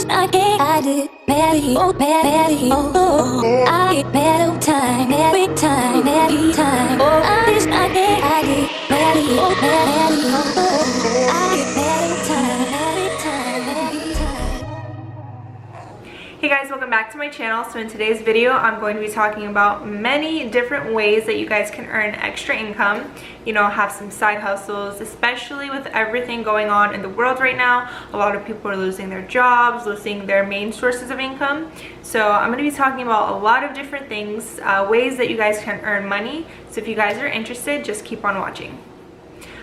I can't hide it. Mary, oh, Mary, oh, oh. I get mad all time, every time, every time. Oh, I can't hide it. Mary, oh, Mary, oh, oh. I get mad all time, every time, every time. Hey guys, welcome back to my channel. So in today's video, I'm going to be talking about many different ways that you guys can earn extra income, you know, have some side hustles, especially with everything going on in the world right now. A lot of people are losing their jobs, losing their main sources of income. So I'm going to be talking about a lot of different things, ways that you guys can earn money. So if you guys are interested, just keep on watching.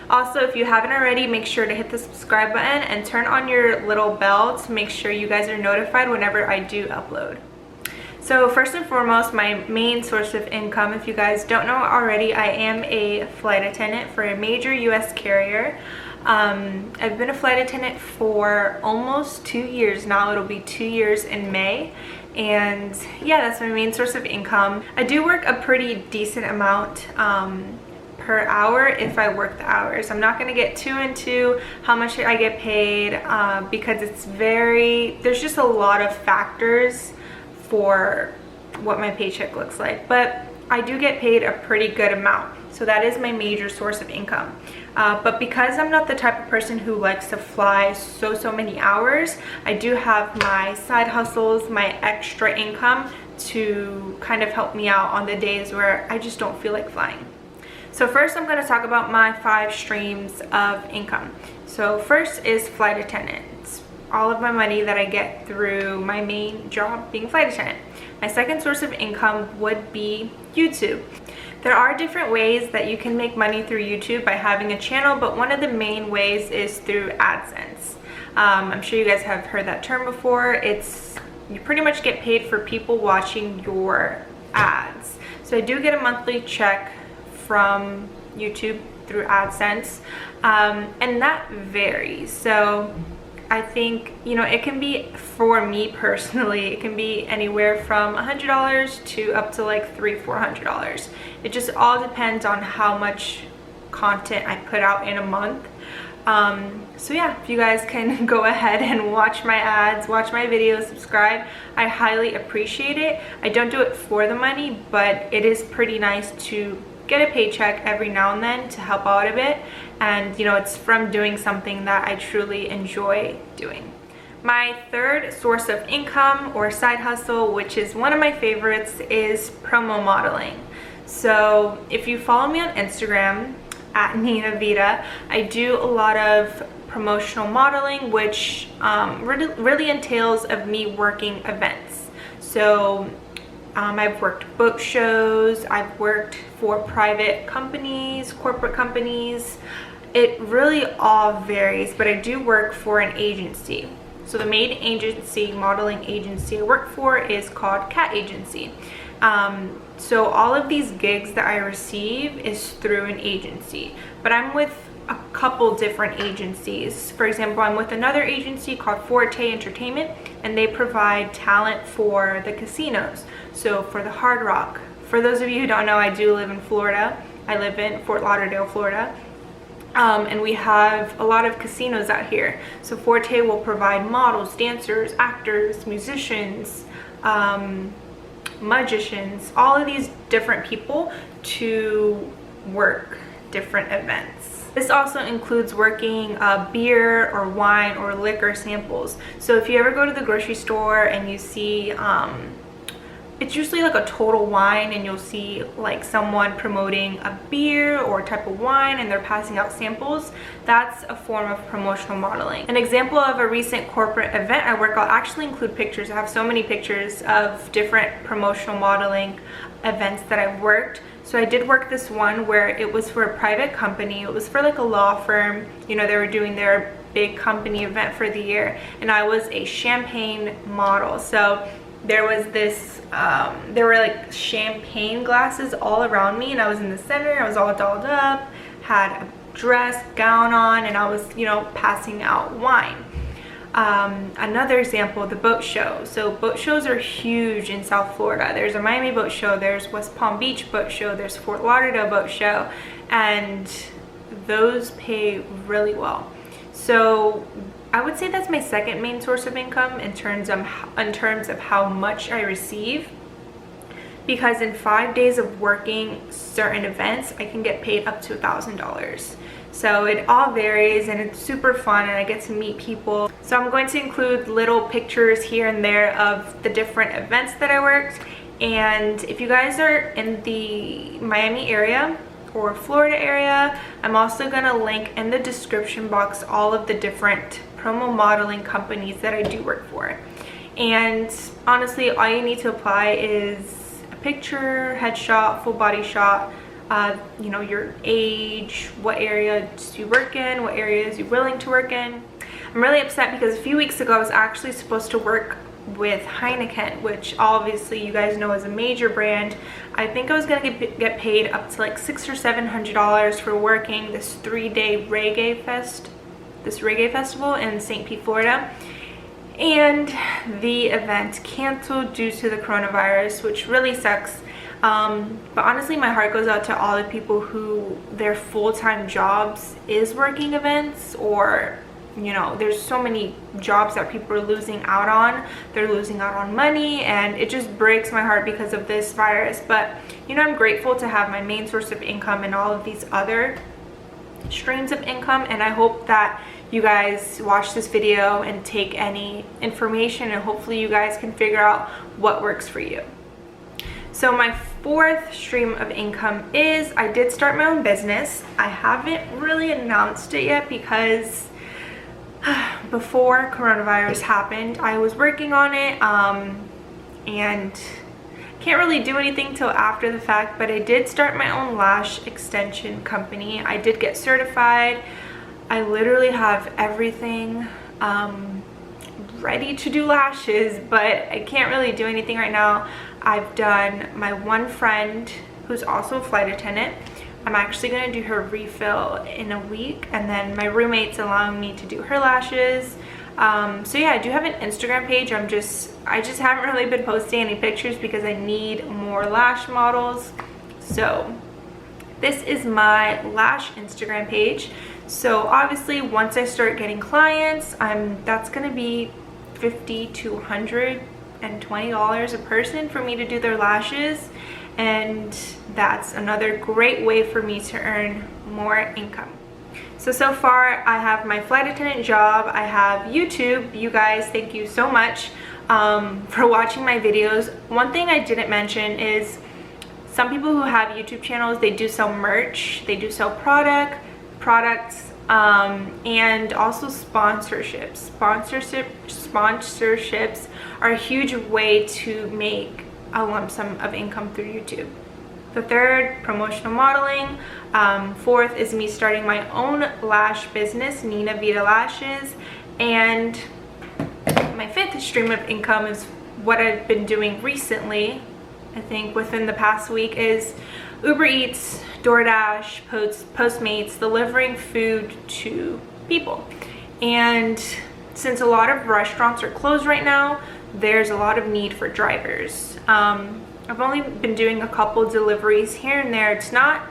Also, if you haven't already, make sure to hit the subscribe button and turn on your little bell to make sure you guys are notified whenever I do upload. So first and foremost, my main source of income, if you guys don't know already, I am a flight attendant for a major US carrier. I've been a flight attendant for almost 2 years now. It'll be 2 years in May. And yeah, that's my main source of income. I do work a pretty decent amount per hour if I work the hours. I'm not going to get too into how much I get paid because there's just a lot of factors for what my paycheck looks like, but I do get paid a pretty good amount, so that is my major source of income. But because I'm not the type of person who likes to fly so many hours, I do have my side hustles, my extra income to kind of help me out on the days where I just don't feel like flying. So first I'm going to talk about my 5 streams of income. So first is flight attendant. It's all of my money that I get through my main job being a flight attendant. My second source of income would be YouTube. There are different ways that you can make money through YouTube by having a channel, but one of the main ways is through AdSense. I'm sure you guys have heard that term before. You pretty much get paid for people watching your ads. So I do get a monthly check from YouTube through AdSense, and that varies. So I think, you know, it can be, for me personally, it can be anywhere from $100 to up to like $300-400. It just all depends on how much content I put out in a month. So yeah, if you guys can go ahead and watch my ads, watch my videos, subscribe, I highly appreciate it. I don't do it for the money, but it is pretty nice to get a paycheck every now and then to help out a bit, and you know, it's from doing something that I truly enjoy doing. My third source of income or side hustle, which is one of my favorites, is promo modeling. So if you follow me on Instagram at NinaVida, I do a lot of promotional modeling, which really entails of me working events. So I've worked boat shows, I've worked for private companies, corporate companies. It really all varies, but I do work for an agency. So the main agency, modeling agency I work for is called Cat Agency. So all of these gigs that I receive is through an agency, but I'm with a couple different agencies. For example, I'm with another agency called Forte Entertainment, and they provide talent for the casinos. So for the Hard Rock. For those of you who don't know, I do live in Florida. I live in Fort Lauderdale, Florida. And we have a lot of casinos out here. So Forte will provide models, dancers, actors, musicians, magicians, all of these different people to work different events. This also includes working beer or wine or liquor samples. So if you ever go to the grocery store and you see, it's usually like a Total Wine, and you'll see like someone promoting a beer or type of wine and they're passing out samples. That's a form of promotional modeling. An example of a recent corporate event I work, I'll actually include pictures. I have so many pictures of different promotional modeling events that I've worked. So I did work this one where it was for a private company. It was for like a law firm. You know, they were doing their big company event for the year, and I was a champagne model. So there was this, there were like champagne glasses all around me, and I was in the center. I was all dolled up, had a dress, gown on, and I was, you know, passing out wine. Another example, the boat show. So boat shows are huge in South Florida. There's a Miami boat show, there's West Palm Beach boat show, there's Fort Lauderdale boat show, and those pay really well. So I would say that's my second main source of income in terms of how much I receive, because in 5 days of working certain events, I can get paid up to $1,000. So it all varies, and it's super fun, and I get to meet people. So I'm going to include little pictures here and there of the different events that I worked. And if you guys are in the Miami area or Florida area, I'm also gonna link in the description box all of the different promo modeling companies that I do work for. And honestly, all you need to apply is a picture, headshot, full body shot, you know, your age, what areas you work in, what areas you're willing to work in. I'm really upset because a few weeks ago I was actually supposed to work with Heineken, which obviously you guys know is a major brand. I think I was gonna get paid up to like $600 or $700 for working this 3-day reggae festival in St. Pete, Florida. And the event canceled due to the coronavirus, which really sucks. But honestly, my heart goes out to all the people who their full-time jobs is working events, or you know, there's so many jobs that people are losing out on. They're losing out on money, and it just breaks my heart because of this virus. But you know, I'm grateful to have my main source of income and all of these other streams of income, and I hope that you guys watch this video and take any information, and hopefully you guys can figure out what works for you. So my fourth stream of income is I did start my own business. I haven't really announced it yet because before coronavirus happened, I was working on it, and can't really do anything till after the fact, but I did start my own lash extension company. I did get certified. I literally have everything ready to do lashes, but I can't really do anything right now. I've done my one friend who's also a flight attendant. I'm actually going to do her refill in a week, and then my roommate's allowing me to do her lashes. So yeah, I do have an Instagram page. I just haven't really been posting any pictures because I need more lash models. So this is my lash Instagram page. So obviously once I start getting clients, that's going to be $50 to $120 a person for me to do their lashes, and that's another great way for me to earn more income. So far I have my flight attendant job, I have YouTube. You guys, thank you so much for watching my videos. One thing I didn't mention is some people who have YouTube channels, they do sell merch, they do sell products, and also sponsorships. Sponsorships are a huge way to make a lump sum of income through YouTube. The third, promotional modeling. Fourth is me starting my own lash business, Ninavidalashes. And my fifth stream of income is what I've been doing recently, I think within the past week, is Uber Eats, DoorDash, Postmates, delivering food to people. And since a lot of restaurants are closed right now, there's a lot of need for drivers. I've only been doing a couple deliveries here and there. It's not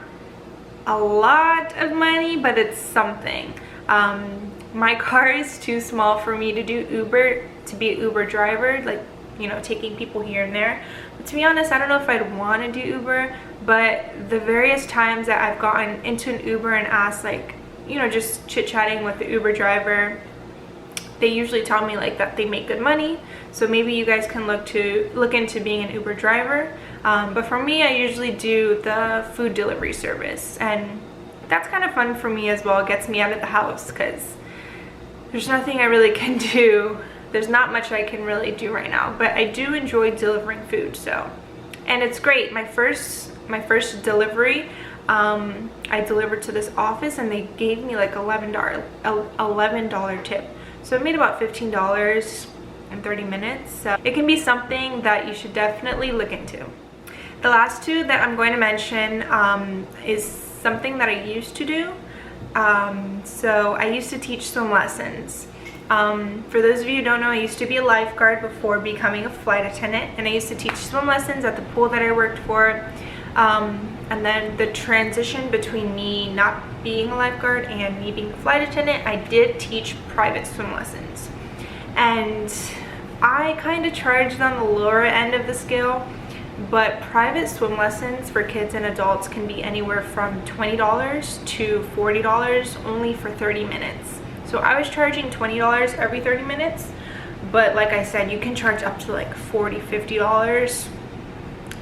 a lot of money, but it's something. My car is too small for me to do Uber, to be an Uber driver, like, you know, taking people here and there. But to be honest, I don't know if I'd want to do Uber, but the various times that I've gotten into an Uber and asked, like, you know, just chit-chatting with the Uber driver, they usually tell me like that they make good money. So maybe you guys can look into being an Uber driver. But for me, I usually do the food delivery service, and that's kind of fun for me as well. It gets me out of the house because there's nothing I really can do. There's not much I can really do right now, but I do enjoy delivering food. So, and it's great. My first delivery, I delivered to this office, and they gave me like $11 tip. So I made about $15 in 30 minutes. So it can be something that you should definitely look into. The last two that I'm going to mention is something that I used to do. So I used to teach swim lessons. For those of you who don't know, I used to be a lifeguard before becoming a flight attendant, and I used to teach swim lessons at the pool that I worked for. And then the transition between me not being a lifeguard and me being a flight attendant, I did teach private swim lessons. And I kind of charged on the lower end of the scale, but private swim lessons for kids and adults can be anywhere from $20 to $40 only for 30 minutes. So I was charging $20 every 30 minutes, but like I said, you can charge up to like $40, $50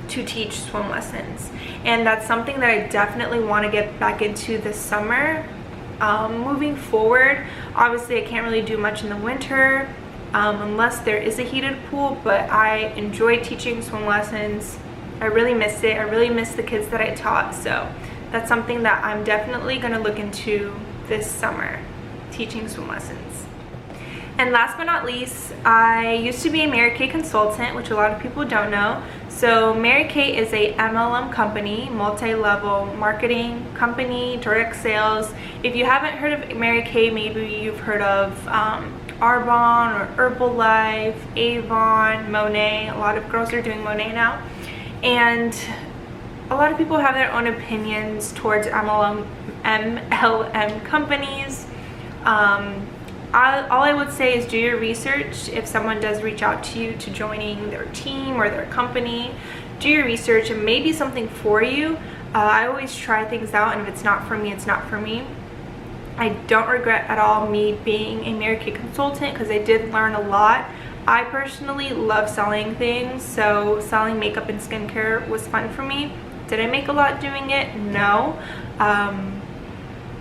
to teach swim lessons. And that's something that I definitely want to get back into this summer. Moving forward, obviously I can't really do much in the winter unless there is a heated pool, but I enjoy teaching swim lessons. I really miss it. I really miss the kids that I taught, so that's something that I'm definitely going to look into this summer, teaching swim lessons. And last but not least, I used to be a Mary Kay consultant, which a lot of people don't know. So Mary Kay is a MLM company, multi-level marketing company, direct sales. If you haven't heard of Mary Kay, maybe you've heard of Arbonne or Herbalife, Avon, Monet. A lot of girls are doing Monet now. And a lot of people have their own opinions towards MLM companies. All I would say is do your research. If someone does reach out to you to joining their team or their company, do your research. It may be something for you. I always try things out, and if it's not for me, it's not for me. I don't regret at all me being a Mary Kay consultant because I did learn a lot. I personally love selling things, so selling makeup and skincare was fun for me. Did I make a lot doing it? No.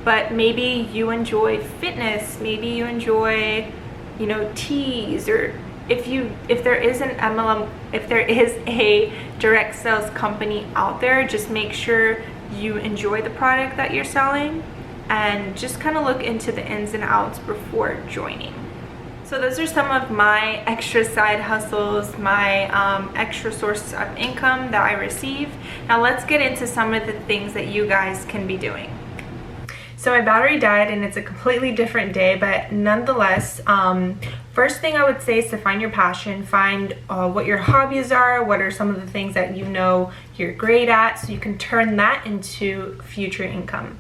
But maybe you enjoy fitness, maybe you enjoy, you know, teas, or if there is an MLM, if there is a direct sales company out there, just make sure you enjoy the product that you're selling and just kind of look into the ins and outs before joining. So those are some of my extra side hustles, my extra sources of income that I receive. Now let's get into some of the things that you guys can be doing. So my battery died and it's a completely different day, but nonetheless, first thing I would say is to find your passion, find what your hobbies are, what are some of the things that you know you're great at, so you can turn that into future income.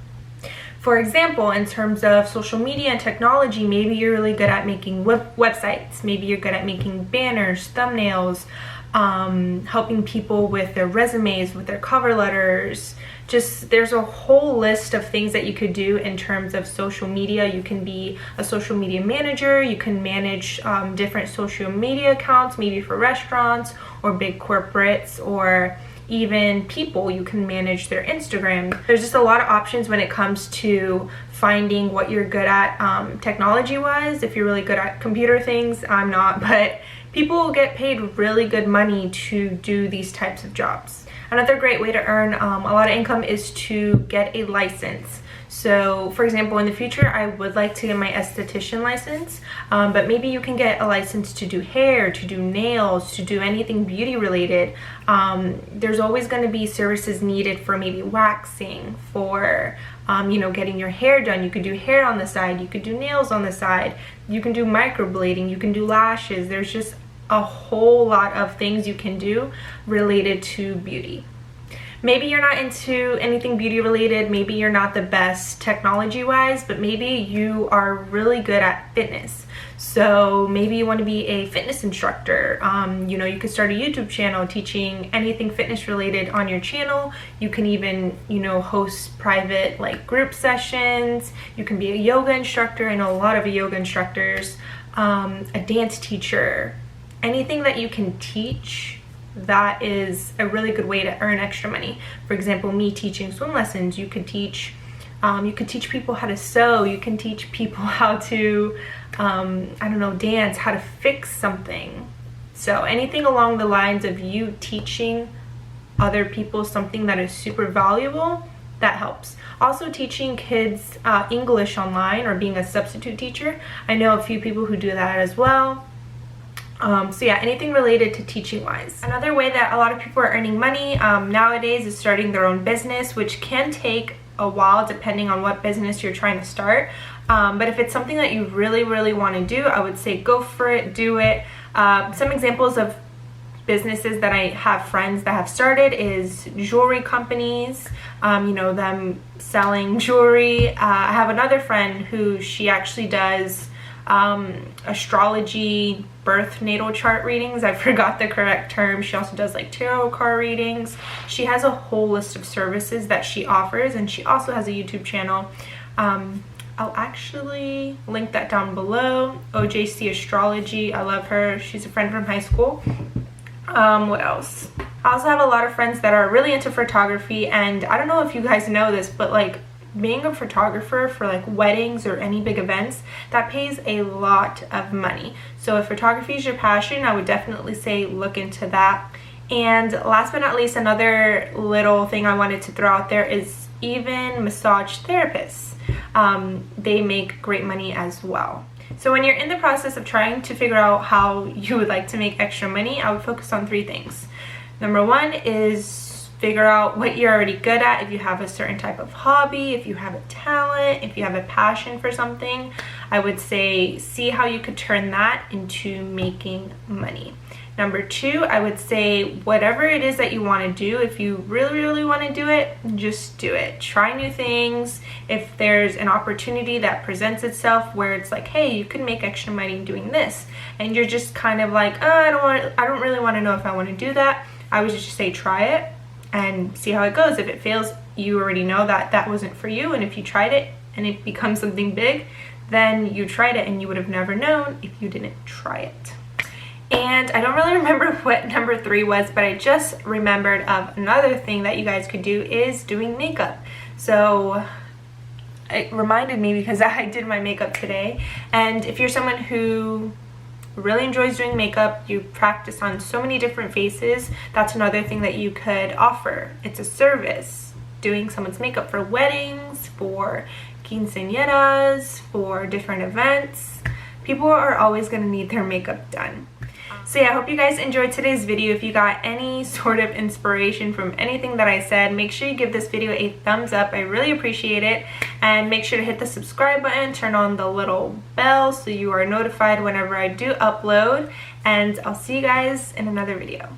For example, in terms of social media and technology, maybe you're really good at making websites, maybe you're good at making banners, thumbnails, helping people with their resumes, with their cover letters. Just there's a whole list of things that you could do in terms of social media. You can be a social media manager, you can manage different social media accounts, maybe for restaurants or big corporates, or even people. You can manage their Instagram. There's just a lot of options when it comes to finding what you're good at technology wise. If you're really good at computer things, I'm not, but people get paid really good money to do these types of jobs. Another great way to earn a lot of income is to get a license. So for example, in the future, I would like to get my esthetician license, but maybe you can get a license to do hair, to do nails, to do anything beauty related. There's always going to be services needed for maybe waxing, for you know, getting your hair done. You could do hair on the side, you could do nails on the side, you can do microblading, you can do lashes. There's just a whole lot of things you can do related to beauty. Maybe you're not into anything beauty related, maybe you're not the best technology wise, but maybe you are really good at fitness. So maybe you want to be a fitness instructor. You know, you could start a YouTube channel teaching anything fitness related on your channel. You can even, you know, host private like group sessions. You can be a yoga instructor. I know a lot of yoga instructors, a dance teacher. Anything that you can teach, that is a really good way to earn extra money. For example, me teaching swim lessons, you could teach people how to sew, you can teach people how to, I don't know, dance, how to fix something. So anything along the lines of you teaching other people something that is super valuable, that helps. Also teaching kids English online or being a substitute teacher. I know a few people who do that as well. So yeah, anything related to teaching wise. Another way that a lot of people are earning money nowadays is starting their own business, which can take a while depending on what business you're trying to start. But if it's something that you really want to do, I would say go for it, do it. Some examples of businesses that I have friends that have started is jewelry companies, you know, them selling jewelry. I have another friend who she actually does astrology birth natal chart readings. I forgot the correct term. She also does like tarot card readings. She has a whole list of services that she offers, and she also has a YouTube channel. I'll actually link that down below. OJC Astrology, I love her. She's a friend from high school. What else? I also have a lot of friends that are really into photography, and I don't know if you guys know this, but like being a photographer for like weddings or any big events, that pays a lot of money. So if photography is your passion, I would definitely say look into that. And last but not least, another little thing I wanted to throw out there is even massage therapists. They make great money as well. So when you're in the process of trying to figure out how you would like to make extra money, I would focus on 3 things. Number 1 is figure out what you're already good at. If you have a certain type of hobby, if you have a talent, if you have a passion for something, I would say see how you could turn that into making money. Number 2, I would say whatever it is that you want to do, if you really want to do it, just do it. Try new things. If there's an opportunity that presents itself where it's like, hey, you can make extra money doing this, and you're just kind of like, oh, I don't really want to know if I want to do that, I would just say try it and see how it goes. If it fails, you already know that that wasn't for you, and if you tried it and it becomes something big, then you tried it and you would have never known if you didn't try it. And I don't really remember what number 3 was, but I just remembered of another thing that you guys could do is doing makeup. So it reminded me because I did my makeup today. And if you're someone who really enjoys doing makeup, you practice on so many different faces, that's another thing that you could offer. It's a service, doing someone's makeup for weddings, for quinceañeras, for different events. People are always going to need their makeup done. So yeah, I hope you guys enjoyed today's video. If you got any sort of inspiration from anything that I said, make sure you give this video a thumbs up. I really appreciate it. And make sure to hit the subscribe button, turn on the little bell so you are notified whenever I do upload. And I'll see you guys in another video.